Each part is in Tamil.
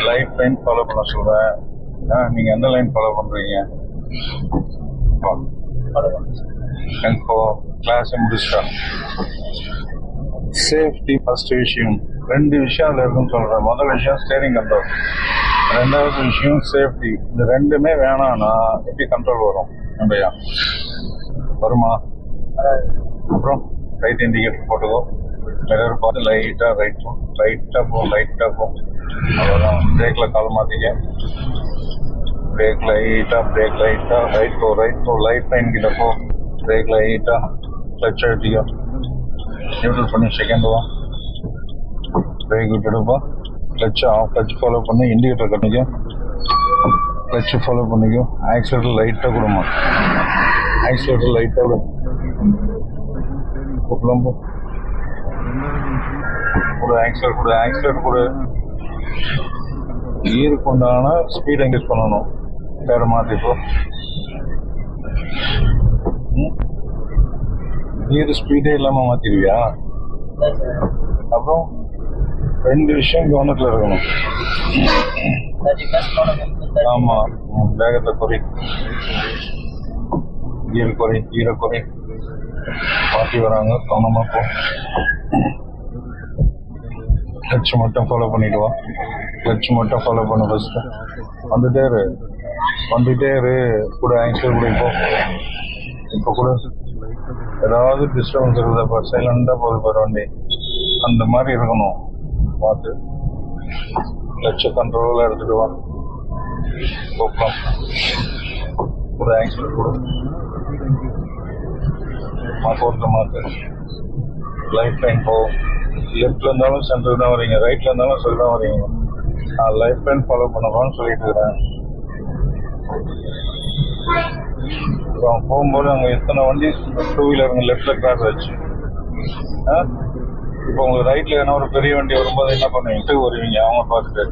லைஃப் லைன் ஃபாலோ பண்ண சொல்கிறேன். நீங்கள் எந்த லைன் ஃபாலோ பண்ணுறீங்க? இப்போ கிளாஸை முடிச்சிட்டா சேஃப்டி ஃபர்ஸ்ட் விஷயம். ரெண்டு விஷயம் அதில் இருக்குன்னு சொல்கிறேன். முதல் விஷயம் ஸ்டேரிங் கண்ட்ரோல், ரெண்டாவது விஷயம் சேஃப்டி. இந்த ரெண்டுமே வேணாம்னா எப்படி கண்ட்ரோல் வரும்? நம்மையா வருமா? அப்புறம் ரைட் இண்டிகேட்டர் போட்டுக்கோ, மிரர் பார்த்து லைட்டாக ரைட்டாக போ. அவ்வளோதான். பிரேக்கில் கால் மாற்றிக்க, பிரேக் லைட்டாக ரைட் போ, லைட் லைன் கிட்ட போ, பிரேக் லைட்டாக கிளச் அழுத்திக்கோ, நியூட்ரல் பண்ணி செகண்ட் வா, பிரேக் விட்டுடுப்பா, கிளச் ஃபாலோ பண்ணி இண்டிகேட்டர் கட்டிக்கோ, கிளச் ஃபாலோ பண்ணிக்கோ, ஆக்சிலேட்டர் லைட்டாக கொடுமா, ஆக்சிலேட்டர் லைட்டாக விடும், ஆக்சிலேட்டர் கொடு. கீருக்கு உண்டான ஸ்பீட் என்கேஜ் பண்ணணும். வேற மாற்றிப்போ, கீர் ஸ்பீடே இல்லாமல் மாற்றிடுவியா? அப்புறம் ரெண்டு விஷயம் கவனத்தில் இருக்கணும். ஆமாம், வேகத்தை குறை, கீரை குறை. மாற்றி வராங்க, கவனமாக போ. கிளச் மட்டும் ஃபாலோ பண்ணிட்டு வா, கிளச் மட்டும் ஃபாலோ பண்ண. ஃபஸ்ட்டு வந்துட்டே இரு கூட, ஆக்சிலேட்டர் கூட. இப்போ கூட ஏதாவது டிஸ்டர்பன்ஸ் இருக்குதா? சைலண்டாக போகுது பாரு வண்டி, அந்த மாதிரி இருக்கணும். பார்த்து கிளச்சை கண்ட்ரோலாக எடுத்துட்டு வா, போக்கலாம். கூட ஆக்சிலேட்டர் கூட மாற்று. லைஃப் லைன் போ. லெஃப்ட்ல இருந்தாலும் சென்டர் தான் வரீங்க, ரைட்ல இருந்தாலும் சொல்லி தான் வரீங்க. நான் லைஃப் லைன் ஃபாலோ பண்ணணும்னு சொல்லிட்டு இருக்கிறேன். அப்புறம் போகும்போது அங்கே எத்தனை வண்டி டூ வீலருங்க லெஃப்ட்ல கிராஸ் ஆச்சு. இப்போ உங்களுக்கு ரைட்ல என்ன ஒரு பெரிய வண்டி வரும்போது என்ன பண்ணுவீங்க? வருவீங்க அவங்க பார்த்துட்டு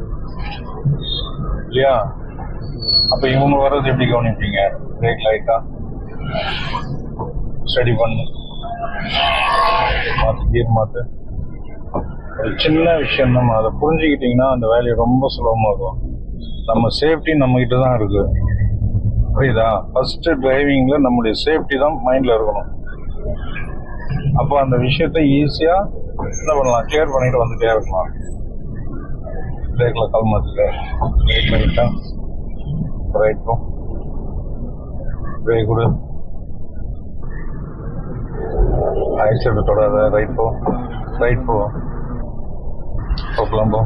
இல்லையா? அப்போ இவங்க வர்றது எப்படி கவனிப்பீங்க? பிரேக் லைட்டா ஸ்டடி பண்ணு, கீர் மாற்று. ஒரு சின்ன விஷயம் நம்ம அதை புரிஞ்சுக்கிட்டிங்கன்னா அந்த வேலையை ரொம்ப சுலபமாகும். நம்ம சேஃப்டி நம்மகிட்ட தான் இருக்கு, புரியுதா? ஃபர்ஸ்ட் டிரைவிங்ல நம்முடைய சேஃப்டி தான் மைண்ட்ல இருக்கணும். அப்போ அந்த விஷயத்த ஈஸியா என்ன பண்ணலாம்? கிளியர் பண்ணிட்டு வந்துட்டே இருக்கலாம். பிரேக்ல கால் மாத்திக்க, ரைட் போ, பிரேக் கொடு, ஆக்சிலேட்டர் தொடாத, ரைட் போ, போகலாம் போ.